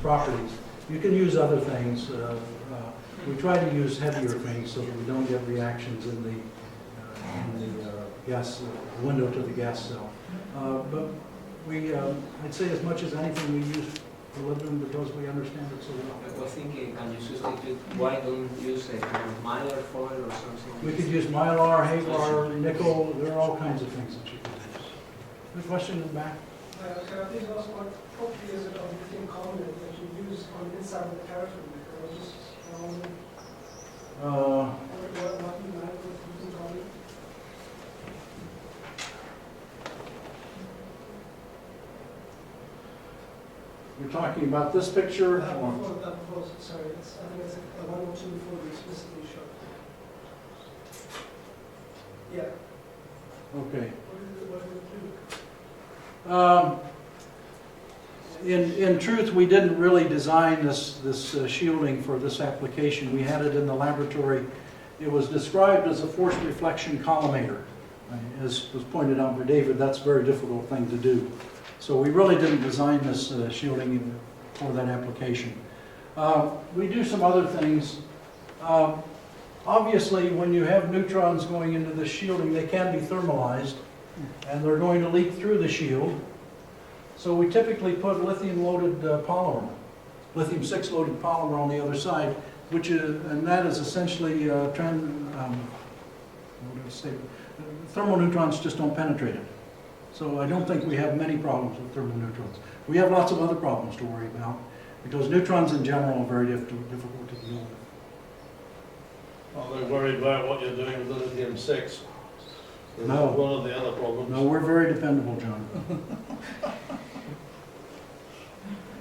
properties. You can use other things. We try to use heavier things so that we don't get reactions in the gas window to the gas cell. But I'd say as much as anything we use molybdenum because we understand it so well. I was thinking, can you substitute, why don't you use a kind of mylar foil or something? We could use mylar, Haylar, nickel, there are all kinds of things that you could use. Good question in the back? Can I please ask what property is it of lithium carbonate that you use on the inside of the paraffin? Because I was just wondering what you like with lithium carbonate. You're talking about this picture? Sorry, I think it's a one or two before we explicitly showed. Yeah. Okay. What did it do? In truth, we didn't really design this shielding for this application. We had it in the laboratory. It was described as a forced reflection collimator. As was pointed out by David, that's a very difficult thing to do. So we really didn't design this shielding for that application. We do some other things. Obviously, when you have neutrons going into the shielding, they can be thermalized, and they're going to leak through the shield. So we typically put lithium-loaded polymer, lithium-6 loaded polymer on the other side, and that is essentially thermal neutrons just don't penetrate it. So I don't think we have many problems with thermal neutrons. We have lots of other problems to worry about because neutrons in general are very difficult to deal with. Are they worried about what you're doing with the lithium-6? No. One of the other problems. No, we're very dependable, John.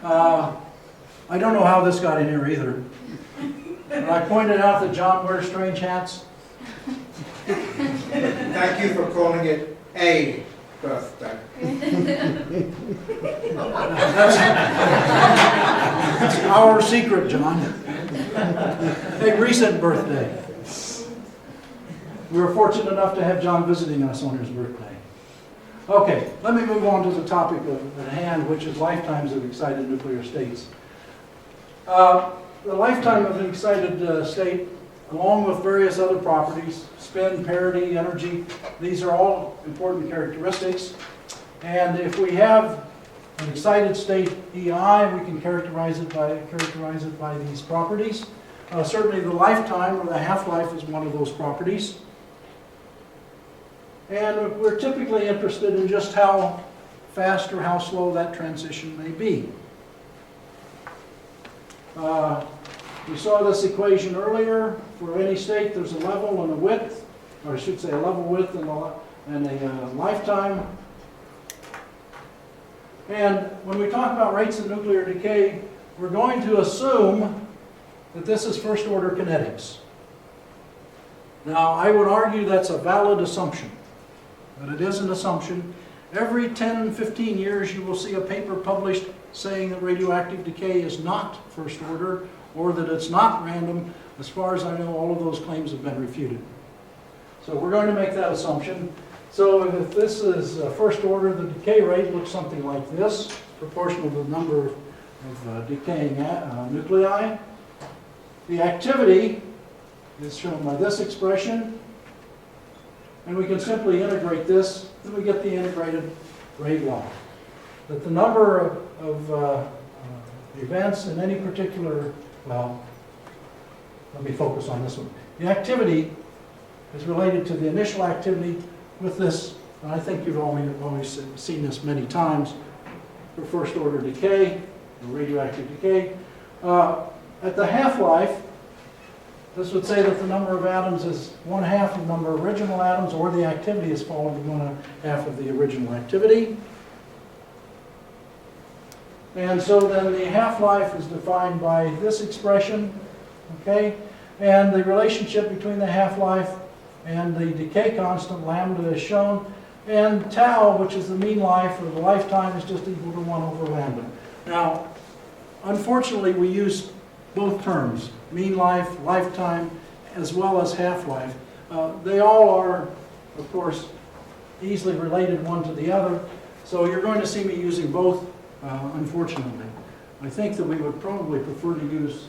I don't know how this got in here either. But I pointed out that John wears strange hats. Thank you for calling it a birthday. That's our secret, John. A recent birthday. We were fortunate enough to have John visiting us on his birthday. Okay, let me move on to the topic at hand, which is lifetimes of excited nuclear states. The lifetime of an excited state, along with various other properties, spin, parity, energy, these are all important characteristics. And if we have an excited state EI, we can characterize it by these properties. Certainly the lifetime or the half-life is one of those properties. And we're typically interested in just how fast or how slow that transition may be. We saw this equation earlier. For any state, there's a level and a width, or I should say a level width and a lifetime. And when we talk about rates of nuclear decay, we're going to assume that this is first order kinetics. Now, I would argue that's a valid assumption, but it is an assumption. Every 10, 15 years, you will see a paper published saying that radioactive decay is not first order, or that it's not random. As far as I know, all of those claims have been refuted. So we're going to make that assumption. So if this is first order, the decay rate looks something like this, proportional to the number of decaying nuclei. The activity is shown by this expression, and we can simply integrate this, and we get the integrated rate law. That the number of events in any particular, well, let me focus on this one. The activity is related to the initial activity with this, and I think you've always seen this many times, for first order decay, or radioactive decay. At the half-life, this would say that the number of atoms is 1/2 the number of original atoms, or the activity is falling to 1/2 of the original activity. And so then the half-life is defined by this expression, okay? And the relationship between the half-life and the decay constant, lambda, is shown. And tau, which is the mean life or the lifetime, is just equal to 1/lambda. Now, unfortunately, we use both terms, mean life, lifetime, as well as half-life. They all are, of course, easily related one to the other. So you're going to see me using both, unfortunately. I think that we would probably prefer to use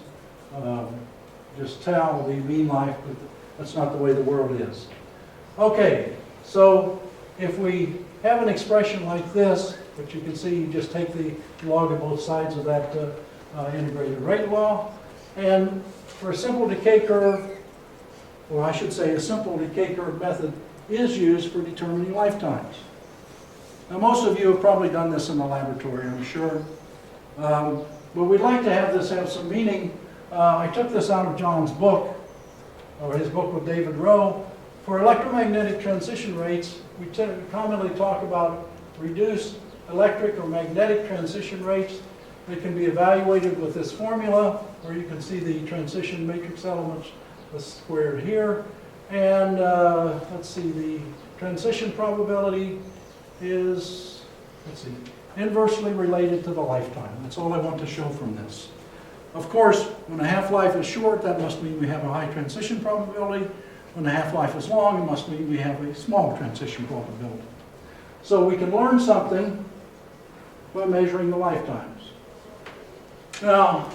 just tau, the mean life, but that's not the way the world is. Okay, so if we have an expression like this, which you can see, you just take the log of both sides of that integrated rate law, and for a simple decay curve, or I should say a simple decay curve method is used for determining lifetimes. Now most of you have probably done this in the laboratory, I'm sure. But we'd like to have this have some meaning. I took this out of John's book, or his book with David Rowe. For electromagnetic transition rates, we commonly talk about reduced electric or magnetic transition rates. They can be evaluated with this formula, where you can see the transition matrix elements squared here. And let's see, the transition probability is, let's see, inversely related to the lifetime. That's all I want to show from this. Of course, when a half-life is short, that must mean we have a high transition probability. When the half-life is long, it must mean we have a small transition probability. So we can learn something by measuring the lifetimes. Now,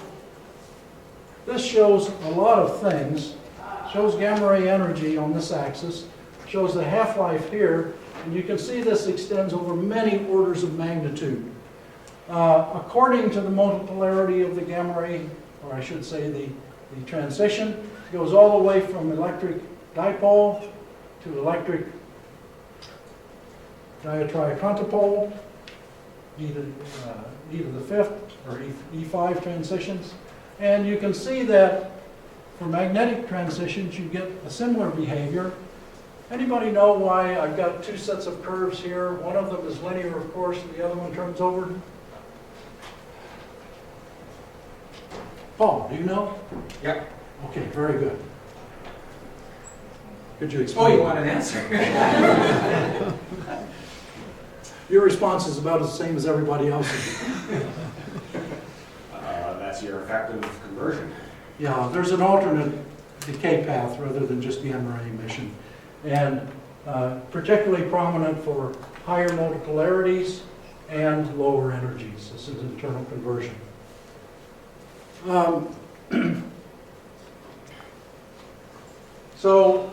this shows a lot of things. It shows gamma ray energy on this axis, shows the half-life here, and you can see this extends over many orders of magnitude. According to the multipolarity of the gamma ray, or I should say the transition, it goes all the way from electric dipole to electric diatriacontipole, e to the fifth, or E5 transitions. And you can see that for magnetic transitions, you get a similar behavior. Anybody know why I've got two sets of curves here? One of them is linear, of course, and the other one turns over. Paul, do you know? Yep. Okay, very good. Could you Oh, explain? you want an answer? Your response is about the same as everybody else's. That's your effective conversion. Yeah, there's an alternate decay path rather than just gamma ray emission. And particularly prominent for higher multipolarities and lower energies. This is internal conversion. So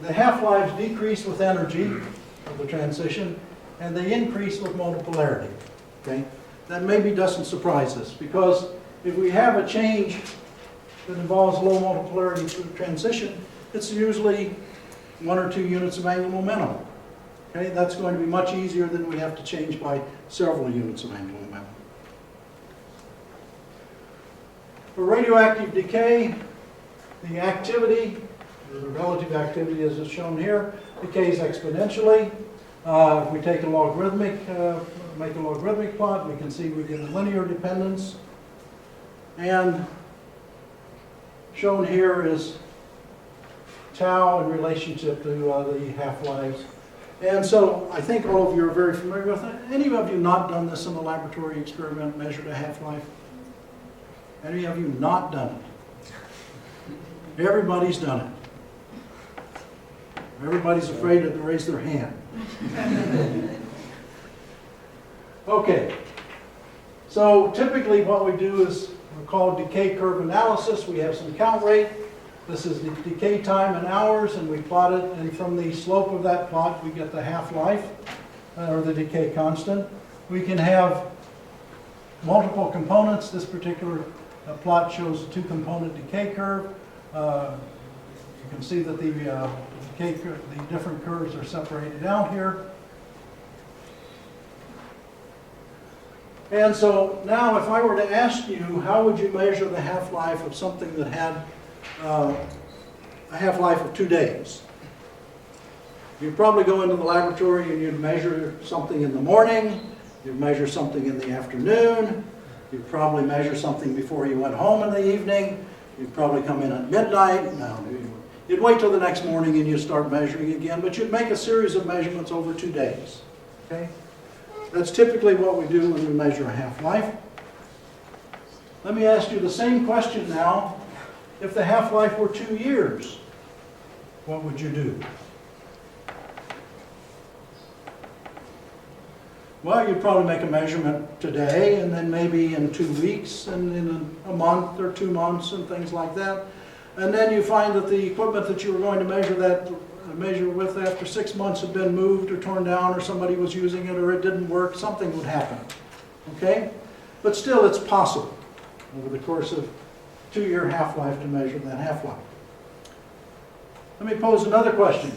the half-lives decrease with energy of the transition, and they increase with multipolarity. Okay? That maybe doesn't surprise us, because if we have a change that involves low multipolarity through transition, it's usually 1 or 2 units of angular momentum. Okay? That's going to be much easier than we have to change by several units of angular momentum. For radioactive decay, the activity, the relative activity as is shown here, decays exponentially. If we take a logarithmic, make a logarithmic plot, we can see we get a linear dependence. And shown here is tau in relationship to the half-lives. And so I think all of you are very familiar with it. Any of you not done this in a laboratory experiment, measured a half-life? Any of you not done it? Everybody's done it. Everybody's afraid to raise their hand. Okay, so typically what we do is called decay curve analysis. We have some count rate. This is the decay time in hours, and we plot it, and from the slope of that plot we get the half-life, or the decay constant. We can have multiple components. This particular plot shows a 2-component decay curve. You can see that the different curves are separated out here. And so now if I were to ask you, how would you measure the half-life of something that had a half-life of 2 days? You'd probably go into the laboratory and you'd measure something in the morning, you'd measure something in the afternoon, you'd probably measure something before you went home in the evening, you'd probably come in at midnight. No, you'd wait till the next morning and you'd start measuring again, but you'd make a series of measurements over 2 days. Okay? That's typically what we do when we measure a half-life. Let me ask you the same question now. If the half-life were 2 years, what would you do? Well, you'd probably make a measurement today, and then maybe in 2 weeks, and in a month or 2 months, and things like that. And then you find that the equipment that you were going to measure with after 6 months had been moved or torn down, or somebody was using it, or it didn't work, something would happen. Okay? But still, it's possible over the course of 2-year half-life to measure that half-life. Let me pose another question.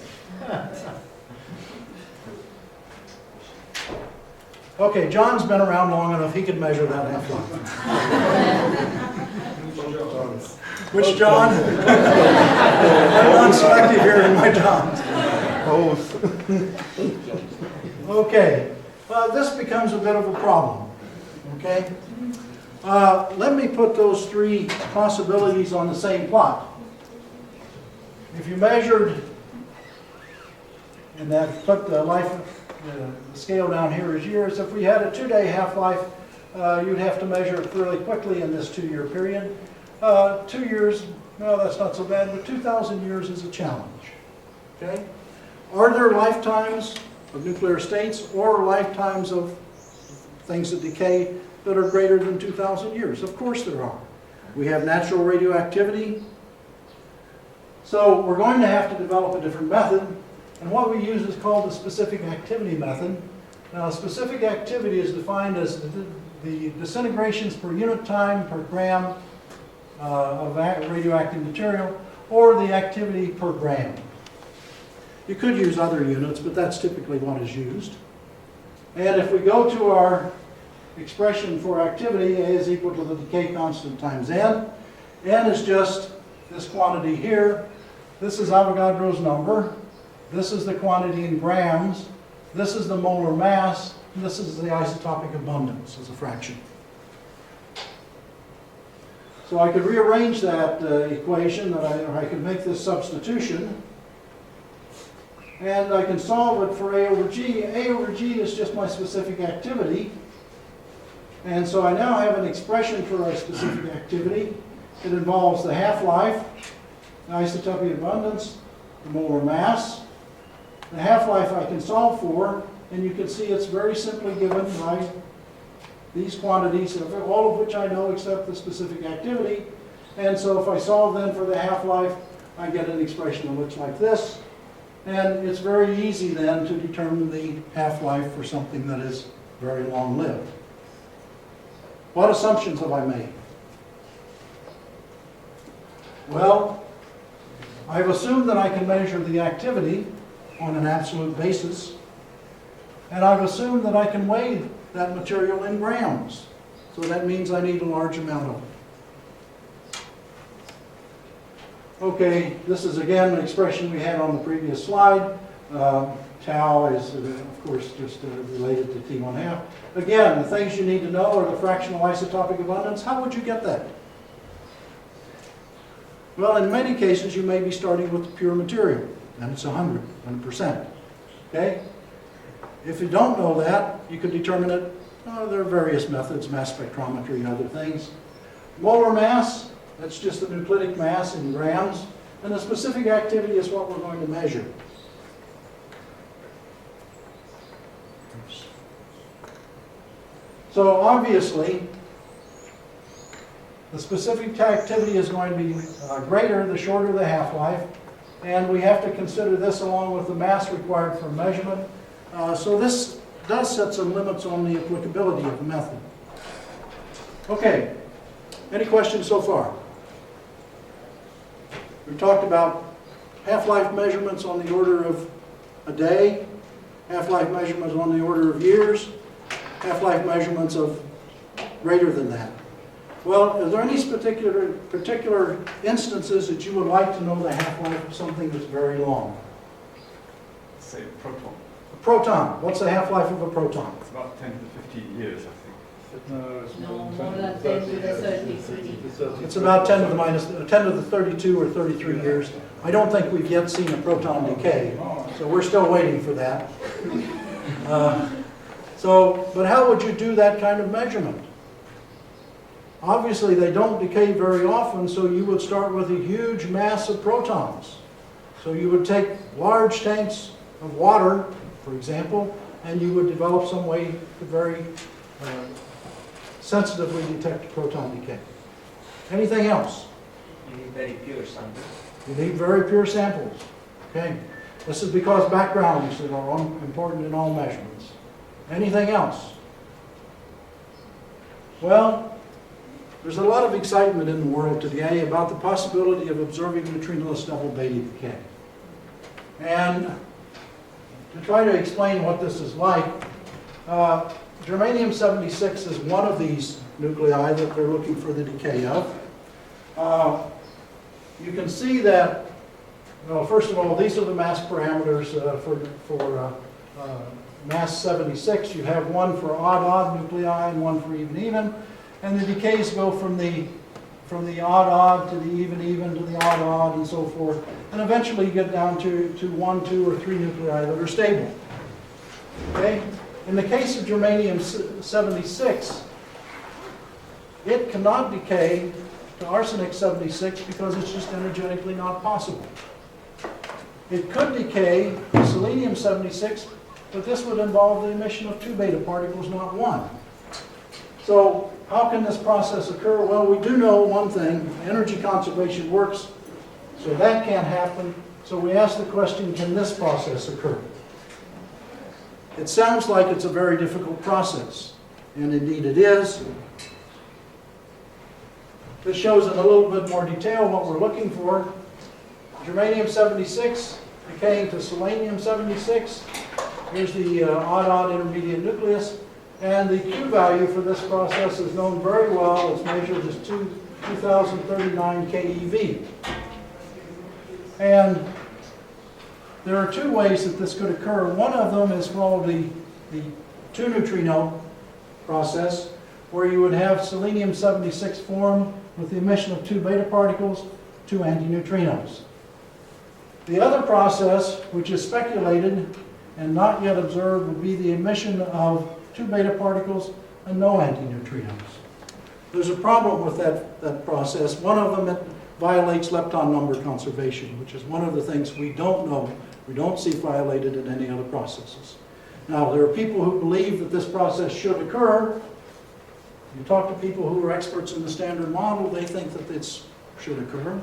Okay, John's been around long enough, he could measure that half-life. Which John? I'm non-selective here in my Johns. Okay, this becomes a bit of a problem, okay? Let me put those 3 possibilities on the same plot. If you measured, and that put the scale down here as years, if we had a 2-day half-life, you'd have to measure it fairly quickly in this 2-year period. 2 years, no, that's not so bad, but 2,000 years is a challenge. Okay? Are there lifetimes of nuclear states or lifetimes of things that decay that are greater than 2,000 years? Of course there are. We have natural radioactivity. So we're going to have to develop a different method. And what we use is called the specific activity method. Now, specific activity is defined as the disintegrations per unit time per gram of radioactive material, or the activity per gram. You could use other units, but that's typically what is used. And if we go to our expression for activity, A is equal to the decay constant times N. N is just this quantity here. This is Avogadro's number. This is the quantity in grams. This is the molar mass. And this is the isotopic abundance as a fraction. So I could rearrange that equation, or I could make this substitution. And I can solve it for A over G. A over G is just my specific activity. And so I now have an expression for our specific activity. It involves the half-life, the isotopic abundance, the molar mass. The half-life I can solve for, and you can see it's very simply given by these quantities, all of which I know except the specific activity. And so if I solve then for the half-life, I get an expression that looks like this. And it's very easy then to determine the half-life for something that is very long-lived. What assumptions have I made? Well, I've assumed that I can measure the activity on an absolute basis, and I've assumed that I can weigh that material in grams. So that means I need a large amount of it. Okay, this is again an expression we had on the previous slide. Tau is, of course, just related to T1/2. Again, the things you need to know are the fractional isotopic abundance. How would you get that? Well, in many cases, you may be starting with the pure material, and it's 100%. Okay? If you don't know that, you could determine it. There are various methods, mass spectrometry and other things. Molar mass, that's just the nuclidic mass in grams. And the specific activity is what we're going to measure. So obviously, the specific activity is going to be greater the shorter the half-life. And we have to consider this along with the mass required for measurement. So this does set some limits on the applicability of the method. Okay, any questions so far? We've talked about half-life measurements on the order of a day, half-life measurements on the order of years, half-life measurements of greater than that. Well, are there any particular instances that you would like to know the half-life of something that's very long? Say proton. A proton. What's the half-life of a proton? It's about 10 to 15 years, I think. No, it's No, more more than 10 to the 33. It's about 10 to the 32 or 33 years. I don't think we've yet seen a proton decay, so we're still waiting for that. But how would you do that kind of measurement? Obviously, they don't decay very often, so you would start with a huge mass of protons. So you would take large tanks of water, for example, and you would develop some way to very sensitively detect proton decay. Anything else? You need very pure samples. You need very pure samples. Okay? This is because backgrounds are important in all measurements. Anything else? Well, there's a lot of excitement in the world today about the possibility of observing neutrinoless double beta decay. And to try to explain what this is like, germanium-76 is one of these nuclei that they're looking for the decay of. You can see that, well, first of all, these are the mass parameters for mass 76. You have one for odd-odd nuclei and one for even-even. And the decays go from the odd-odd to the even-even to the odd-odd and so forth. And eventually you get down to 1, 2, or 3 nuclei that are stable. Okay? In the case of germanium-76, it cannot decay to arsenic-76 because it's just energetically not possible. It could decay to selenium-76, but this would involve the emission of 2 beta particles, not 1. So how can this process occur? Well, we do know one thing, energy conservation works, so that can't happen. So we ask the question, can this process occur? It sounds like it's a very difficult process, and indeed it is. This shows in a little bit more detail what we're looking for. Germanium-76 decaying to selenium-76. Here's the odd-odd intermediate nucleus. And the Q value for this process is known very well. It's measured as 2039 keV. And there are 2 ways that this could occur. One of them is called the 2-neutrino process, where you would have selenium-76 form with the emission of 2 beta particles, 2 antineutrinos. The other process, which is speculated and not yet observed, would be the emission of 2 beta particles and no antineutrinos. There's a problem with that process. One of them, it violates lepton number conservation, which is one of the things we don't know, we don't see violated in any other processes. Now, there are people who believe that this process should occur. You talk to people who are experts in the standard model, they think that it should occur.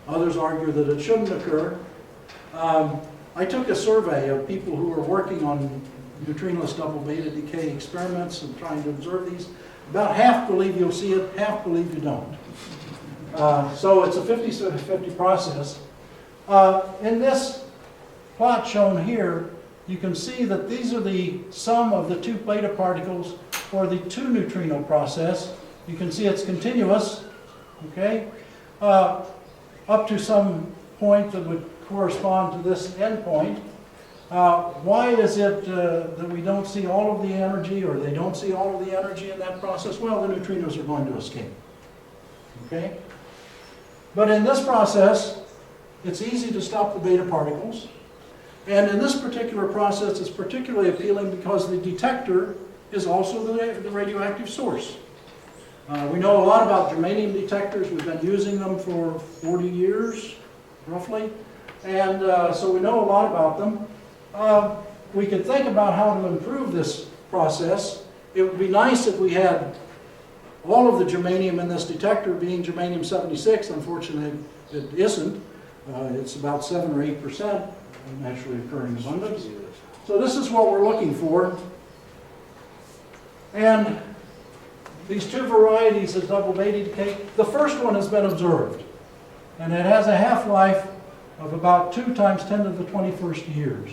Others argue that it shouldn't occur. I took a survey of people who are working on neutrinoless double beta decay experiments and trying to observe these. About half believe you'll see it, half believe you don't. So it's a 50-50 process. In this plot shown here, you can see that these are the sum of the 2 beta particles for the 2-neutrino process. You can see it's continuous, okay, up to some point that would correspond to this endpoint. Why is it that we don't see all of the energy, or they don't see all of the energy in that process? Well, the neutrinos are going to escape. Okay? But in this process, it's easy to stop the beta particles. And in this particular process, it's particularly appealing because the detector is also the radioactive source. We know a lot about germanium detectors. We've been using them for 40 years, roughly. And so we know a lot about them. We could think about how to improve this process. It would be nice if we had all of the germanium in this detector being germanium-76. Unfortunately, it isn't. It's about 7 or 8% naturally occurring abundance. So this is what we're looking for. And these 2 varieties of double beta decay, the first one has been observed. And it has a half-life of about 2 times 10 to the 21st years.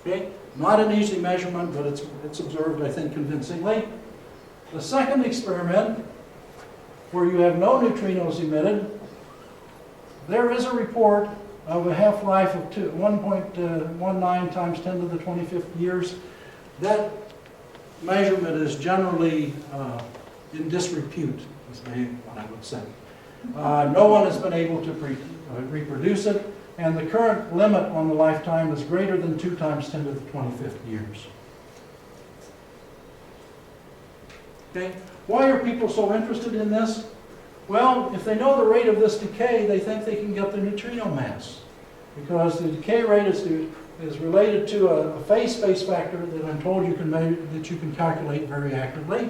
Okay? Not an easy measurement, but it's observed, I think, convincingly. The second experiment, where you have no neutrinos emitted, there is a report of a half-life of 1.19 times 10 to the 25th years. That measurement is generally in disrepute, is what I would say. No one has been able to reproduce it, and the current limit on the lifetime is greater than 2 times 10 to the 25th years. Okay? Why are people so interested in this? Well, if they know the rate of this decay, they think they can get the neutrino mass. Because the decay rate is is related to a phase space factor that I'm told you can that you can calculate very accurately.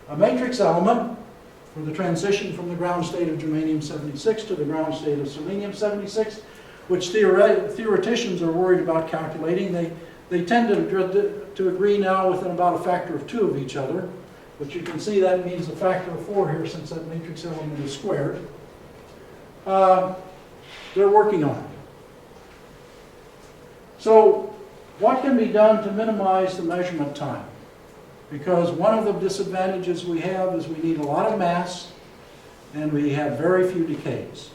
A matrix element for the transition from the ground state of germanium-76 to the ground state of selenium-76, which theoreticians are worried about calculating. They tend to agree now within about a factor of 2 of each other, but you can see that means a factor of 4 here since that matrix element is squared. They're working on it. So what can be done to minimize the measurement time? Because one of the disadvantages we have is we need a lot of mass and we have very few decays.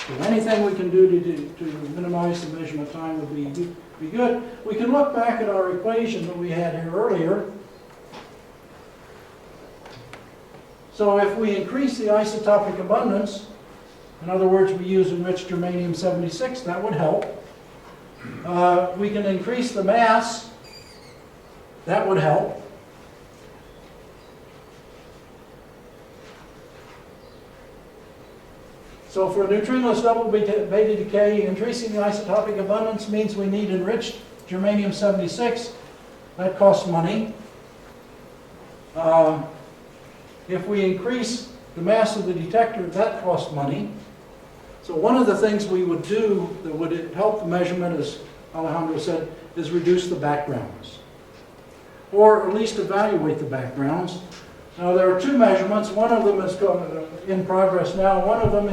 So anything we can do to minimize the measurement time would be good. We can look back at our equation that we had here earlier. So if we increase the isotopic abundance, in other words, we use enriched germanium-76, that would help. We can increase the mass, that would help. So for neutrinoless double beta decay, increasing the isotopic abundance means we need enriched germanium-76. That costs money. If we increase the mass of the detector, that costs money. So one of the things we would do that would help the measurement, as Alejandro said, is reduce the backgrounds. Or at least evaluate the backgrounds. Now there are 2 measurements. One of them is in progress now. One of them